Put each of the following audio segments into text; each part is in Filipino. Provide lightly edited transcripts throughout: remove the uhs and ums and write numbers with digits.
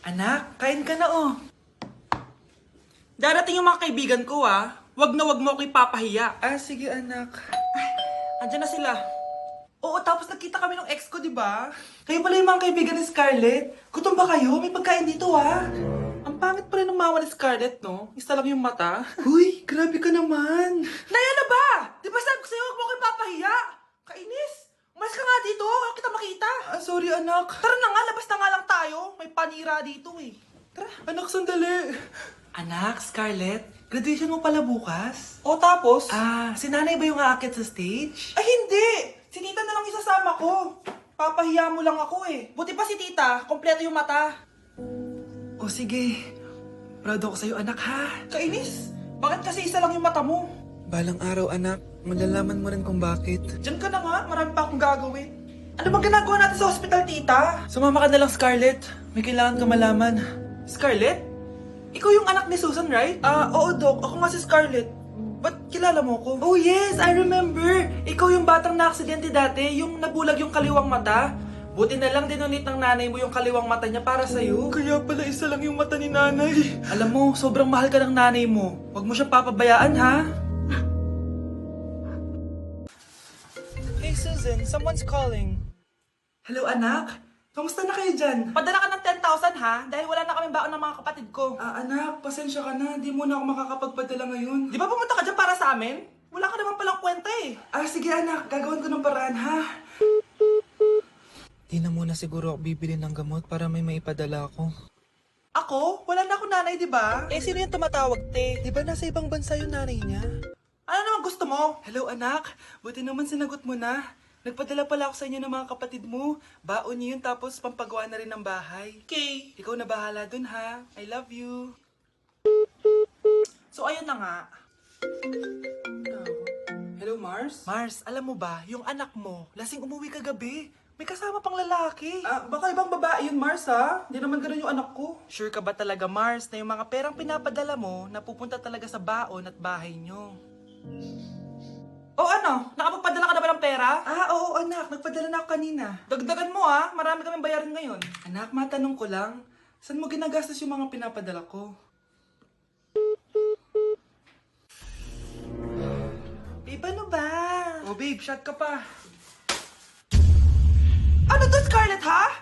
Anak, kain ka na oh. Darating yung mga kaibigan ko ah. Wag na wag mo ako ipapahiya. Ah, sige anak. Ay, andyan na sila. Oo, tapos nakita kami ng ex ko, di ba? Kayo pala yung mga kaibigan ni Scarlett. Gutom ba kayo? May pagkain dito ah. Ang pangit pa rin ng mama ni Scarlett, no? Isa lang yung mata. Huy, grabe ka naman. Naya na ba? Di ba sabi ko sa'yo, wag mo ako ipapahiya? Kainis. Umalis ka nga dito, ako kita makita. Ah, sorry anak. Tara na nga, labas na nga lang tayo. May panira dito eh. Tara. Anak, sandali. Anak, Scarlett, graduation mo pala bukas? O tapos? Ah, si nanay ba yung aakyat sa stage? Ay hindi! Si tita na lang isasama ko. Papahiya mo lang ako eh. Buti pa si tita, kompleto yung mata. O sige, proud ako sa'yo anak ha. Kainis, bakit kasi isa lang yung mata mo? Balang araw anak, malalaman mo rin kung bakit. Diyan ka na nga, marami pa akong gagawin. Ano bang ginagawa natin sa hospital, tita? Sumama ka na lang, Scarlett. May kailangan ka malaman. Scarlett? Ikaw yung anak ni Susan, right? Oo, Doc. Ako nga si Scarlett. Ba't kilala mo ko? Oh, yes! I remember! Ikaw yung batang na-aksidente dati, yung nabulag yung kaliwang mata. Buti na lang dinonate ng nanay mo yung kaliwang mata niya para sa'yo. Kaya pala isa lang yung mata ni nanay. Alam mo, sobrang mahal ka ng nanay mo. Huwag mo siya papabayaan, ha? Hey, Susan. Someone's calling. Hello, anak. Kamusta na kayo dyan? Padala ka ng 10,000 ha? Dahil wala na kaming baon ng mga kapatid ko. Anak, pasensya ka na. Di mo na ako makakapagpadala ngayon. Di ba pumunta ka dyan para sa amin? Wala ka naman palang kwenta eh. Sige anak, gagawin ko ng paraan ha. Di na muna siguro ako bibili ng gamot para may maipadala ako. Ako? Wala na akong nanay, di ba? Eh, sino yung tumatawag, te? Di ba nasa ibang bansa yung nanay niya? Ano naman gusto mo? Hello anak, buti naman sinagot mo na. Nagpadala pala ako sa inyo ng mga kapatid mo. Baon niyo yun tapos pampagawa na rin ng bahay. Okay. Ikaw na bahala dun ha. I love you. So ayun na nga. Hello Mars? Mars, alam mo ba, yung anak mo, lasing umuwi kagabi. May kasama pang lalaki. Baka ibang babae yun Mars ha? Hindi naman ganun yung anak ko. Sure ka ba talaga Mars na yung mga perang pinapadala mo napupunta talaga sa baon at bahay nyo? O ano? Nakapagpadala ka na ba ng pera? Oo anak. Nagpadala na ako kanina. Dagdagan mo marami kaming bayarin ngayon. Anak, matanong ko lang. Saan mo ginagastos yung mga pinapadala ko? Babe, ano ba? Oh babe, shot ka pa. Ano to Scarlett ha?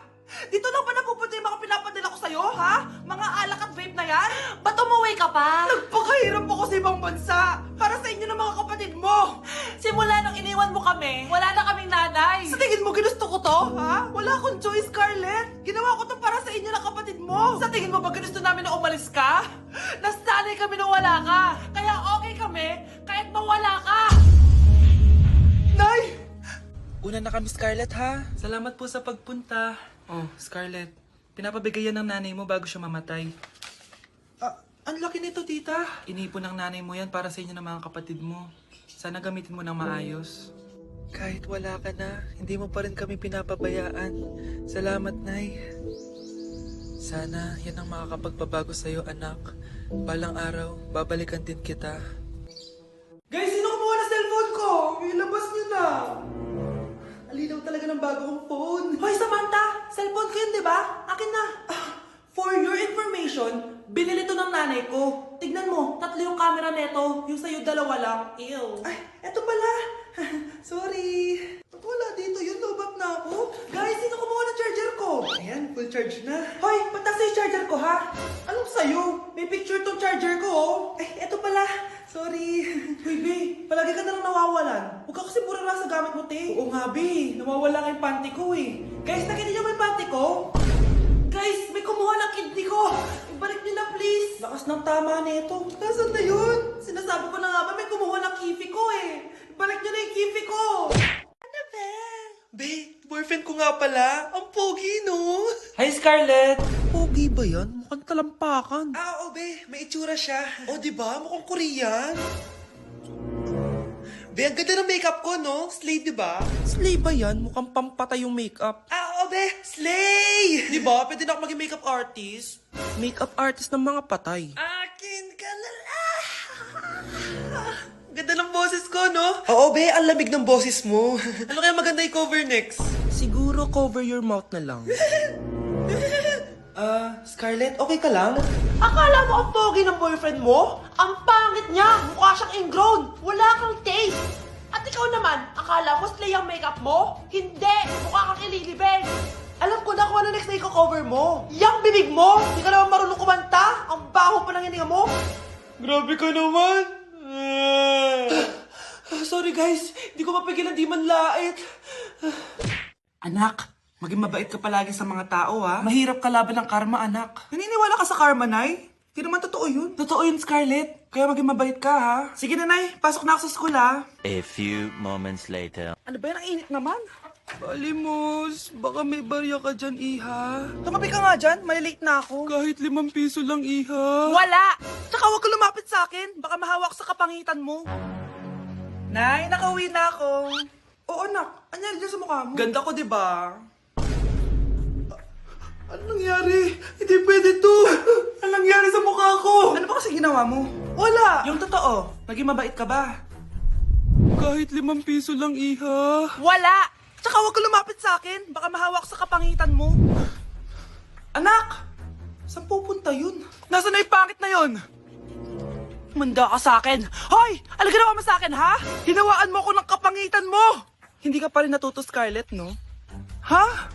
Dito lang ba napupunta yung mga pinapadala ko sa'yo ha? Mga alak at vape na yan? Ba't umuwi ka pa? Nagpakahirap ako sa ibang bansa. Para sa inyo ng mga kapatid mo. Simula nung iniwan mo kami, wala na kaming nanay. Sa tingin mo ginusto ko to, ha? Wala akong choice, Scarlett. Ginawa ko to para sa inyo ng kapatid mo. Sa tingin mo ba ginusto namin na umalis ka? Nasanay kami nung wala ka. Kaya okay kami kahit mawala ka. Nay! Una na kami, Scarlett, ha? Salamat po sa pagpunta. Oh, Scarlett, pinapabigay yan ng nanay mo bago siya mamatay. Ang laki nito, tita. Inipon ng nanay mo yan para sa inyo ng mga kapatid mo. Sana gamitin mo ng maayos. Kahit wala ka na, hindi mo pa rin kami pinapabayaan. Salamat, Nay. Sana yan ang makakapagpabago sa'yo, anak. Balang araw, babalikan din kita. Guys, sino kumuha na cellphone ko? Ilabas niyo na. Alinaw talaga ng bago kong phone. Hoy, Samantha! Cellphone ko yun, di ba? Akin na. For your information, binili to ng nanay ko. Tignan mo, 3 yung camera neto. Yung sa'yo 2 lang. Ew. Ay, eto pala. Sorry. Wala dito yun, lobap na ako. Guys, sino kumuha ng charger ko? Ayan, full charge na. Hoy, patas yung charger ko ha? Anong sa'yo? May picture tong charger ko oh. Ay, eto pala. Sorry. Hoy, be, palagi ka na lang nawawalan. Huwag ka kasi pura sa gamit mo, te. Oo nga, be. Nawawala nga yung panty ko eh. Guys, nakita niyo ba yung panty ko? Guys, may kumuha ng kidney ko. Ibalik niyo na, please. Lakas ng tama nito. Nasaan na yun? Sinasabi ko na nga ba, may kumuha ng kifi ko eh. Ibalik niyo na yung kifi ko. Ano ba? Be, boyfriend ko nga pala. Ang pogi, no? Hi, Scarlett. Pogi ba yan? Mukhang talampakan. Oo, be. May itsura siya. O, diba? Mukhang Korean. Be, ang ganda ng makeup ko, no? Slay, diba? Slay ba yan? Mukhang pampatay yung makeup. Oo, be. Slay! Diba? Pwede na ako maging makeup artist. Makeup artist ng mga patay. Akin ka na lang. Ganda ng boses ko, no? Oo, be. Ang lamig ng boses mo. Ano kaya maganda i-cover next? Siguro cover your mouth na lang. Scarlett, okay ka lang? Akala mo ang pogi ng boyfriend mo? Ang pangit niya! Mukha siyang ingrown! Wala kang taste! At ikaw naman, akala mo slay ang makeup mo? Hindi! Mukha kang ililibing! Alam ko na kung ano next na i-cover mo. Yang bibig mo! Hindi ka naman marunong kumanta! Ang baho pa ng hininga mo! Grabe ka naman! Sorry guys, hindi ko mapigilan di man lait. Anak, maging mabait ka palagi sa mga tao ha. Mahirap kalaban ng karma, anak. Naniniwala ka sa karma, Nay? Hindi naman totoo yun. Totoo yun, Scarlett. Kaya maging mabait ka ha. Sige na, Nay. Pasok na ako sa school ha. A few moments later. Ano ba yan? Ang init naman. Balimos, baka may barya ka dyan, Iha. Tumabi ka nga dyan, malilate na ako. Kahit 5 piso lang, Iha. Wala! Tsaka huwag ka lumapit sa akin, baka mahawak sa kapangitan mo. Nay, nakauwi na ako. Oo, anak. Anyari dyan sa mukha mo? Ganda ko, di ba? Ano nangyari? Hindi pwede to. Ano nangyari sa mukha ko? Ano ba kasi ginawa mo? Wala. Yung totoo, naging mabait ka ba? Kahit 5 piso lang, Iha. Wala! Tsaka huwag ka lumapit sa akin, baka mahawak sa kapangitan mo. Anak! Saan pupunta yun? Nasaan na yung pangit na yun? Manda ka sa akin! Hoy! Ano ginawa mo sa akin, ha? Hinawaan mo ako ng kapangitan mo! Hindi ka pa rin natuto, Scarlett, no? Ha?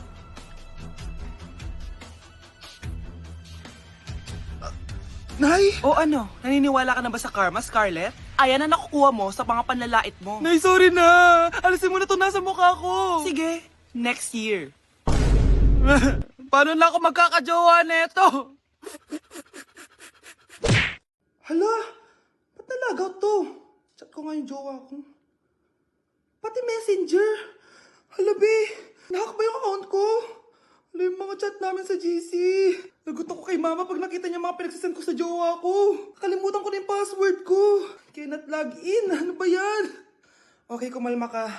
Nay? O ano? Naniniwala ka na ba sa karma, Scarlett? Ayan na nakukuha mo sa mga panlalait mo. Nay, sorry na! Alisin mo na to nasa mukha ko! Sige, next year. Paano na ako magkakajowa neto? Hala, ba't nalagaw to? Chat ko nga yung jowa ko. Pati messenger. Hala, be, nahack ba yung account ko? Hala, yung mga chat namin sa GC. Nagutom ko kay mama pag nakita niya mga pinagsasend ko sa jowa ko. Kalimutan ko na yung password ko. Cannot log in. Ano ba yan? Okay, kumalma ka.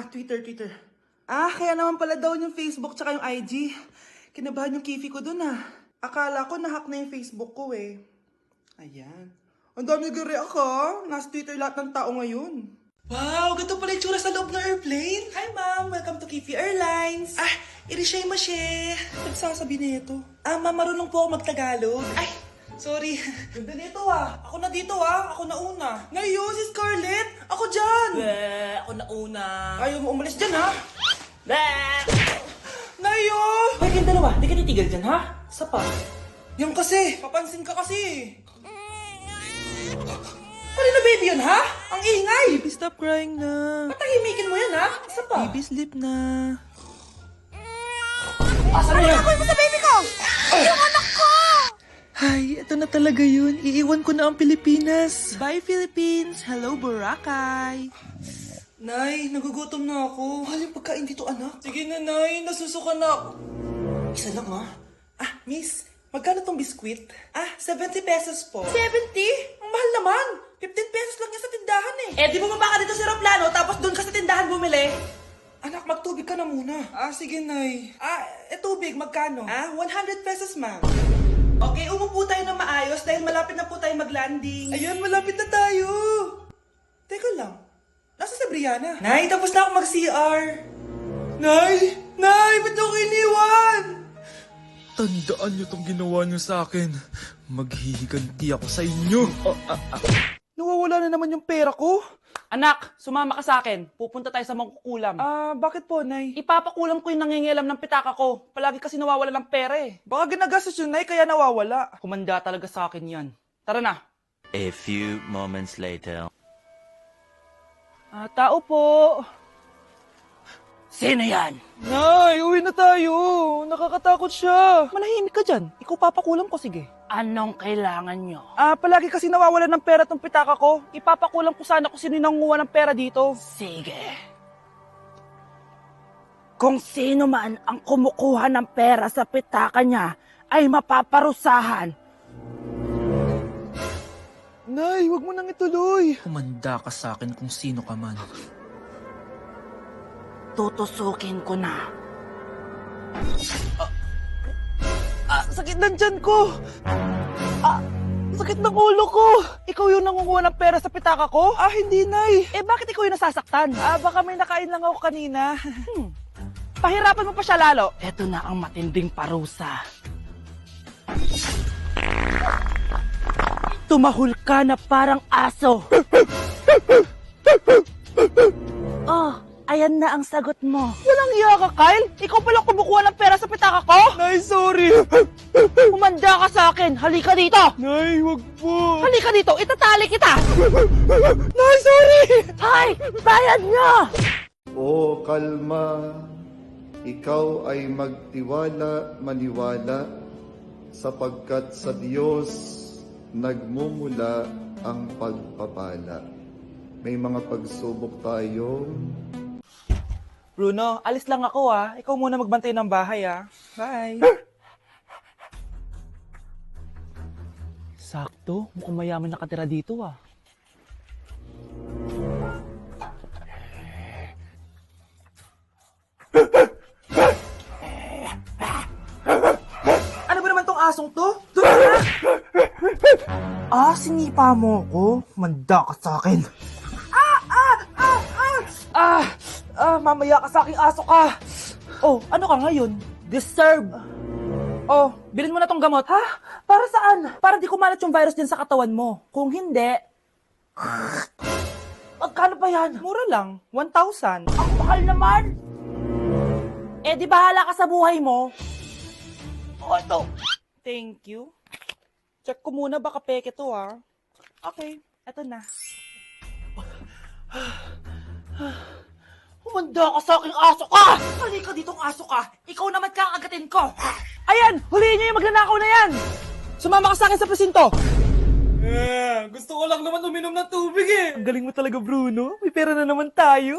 Twitter. Kaya naman pala daw yung Facebook tsaka yung IG. Kinabahan yung kifi ko dun Akala ko nahack na yung Facebook ko eh. Ayan. Ang dami nag-react ha. Nasa Twitter lahat ng tao ngayon. Wow, ganito pala yung tsura sa loob ng airplane. Hi ma'am, welcome to Kifi Airlines. Irishay mashe. Nagsasabi nito. Ma'am, marunong po ako magtagalog. Ay, sorry. Ganda nito Ako na dito Ako na una. Ngayon, si Scarlett. Ako dyan. Ako na una. Ayaw mo umalis dyan Bleh! Nayo! Hoy, kayong dalawa, di ka titigil dyan, ha? Isa pa. Yung kasi, papansin ka kasi. Kanina baby yun, ha? Ang ingay! Baby, stop crying na. Patahimikin mo yan, ha? Isa pa. Baby, sleep na. Asan na yan? Ako mo sa baby ko! Yung anak ko! Hay, ito na talaga yun. Iiwan ko na ang Pilipinas. Bye, Philippines! Hello, Boracay! Nay, nagugutom na ako. Mahal yung pagkain dito, anak. Sige na, Nay. Nasusuka na ako. Isa lang, miss, magkano tong biskwit? 70 pesos po. 70? Ang mahal naman. 15 pesos lang yan sa tindahan Di bumaba ka dito sa aeroplano, tapos doon ka sa tindahan bumili. Anak, magtubig ka na muna. Sige, Nay. Tubig, magkano? 100 pesos, ma'am. Okay, umupo tayo na maayos dahil malapit na po tayo mag-landing. Ayan, malapit na tayo. Teka lang. Nasa si Brianna? Nay, tapos na ako mag-CR. Nay! Nay! Ba't ako iniwan? Tandaan niyo tong ginawa niyo sa akin. Maghihiganti ako sa inyo. Nawawala na naman yung pera ko. Anak, sumama ka sa akin. Pupunta tayo sa mangkukulam. Bakit po, Nay? Ipapakulam ko yung nangingialam ng pitaka ko. Palagi kasi nawawala ng pera Baka ginagastos yun, Nay, kaya nawawala. Kumanda talaga sa akin yan. Tara na. A few moments later. Tao po. Sino yan? Nay, uwi na tayo. Nakakatakot siya. Manahimik ka dyan. Ikaw papakulam ko, sige. Anong kailangan nyo? Palagi kasi nawawala ng pera tong pitaka ko. Ipapakulam ko sana kung sino yung nanguha ng pera dito. Sige. Kung sino man ang kumukuha ng pera sa pitaka niya, ay mapaparusahan. Nay, wag mo nang ituloy. Kumanda ka sa akin kung sino ka man. Tutusukin ko na. Sakit ng tiyan ko. Sakit ng ulo ko. Ikaw yung nangunguha ng pera sa pitaka ko? Hindi, Nay. Bakit ikaw yung nasasaktan? Baka may nakain lang ako kanina. Pahirapan mo pa siya lalo. Eto na ang matinding parusa. Tumahol ka na parang aso. Oh, ayan na ang sagot mo. Walang iya ka, Kyle. Ikaw palang kumukuha ng pera sa pitaka ko. Nay, sorry! Umanda ka sa akin. Halika dito. Nay, wag po! Halika dito. Itatali kita. Nay, sorry! Hay, bayad niya. O kalma, ikaw ay magtiwala, maniwala, sapagkat sa Diyos nagmumula ang pagpapala. May mga pagsubok tayo. Bruno, alis lang ako ah. Ikaw muna magbantay ng bahay ah. Bye! Sakto. Mukhang mayaman nakatira dito ah. Ano ba naman tong asong to? Doon na! Sinipa mo ko? Manda ka sa akin. Mamaya ka sa aking aso ka. Oh, ano ka ngayon? Disturb. Oh, bilhin mo na tong gamot. Ha? Para saan? Para di kumalat yung virus din sa katawan mo. Kung hindi... Magkano pa yan? Mura lang. 1,000. Ang mahal naman! Eh, di bahala ka sa buhay mo. Oh, ito. Thank you. Check ko muna baka peke to ah. Okay, eto na. Humanda ka sa aking aso ka! Halika ditong aso ka! Ikaw naman kakagatin ko! Ayan! Huliin niyo yung magnanakaw na yan! Sumama ka sa akin sa presinto! Gusto ko lang naman uminom ng tubig eh. Ang galing mo talaga, Bruno. May pera na naman tayo.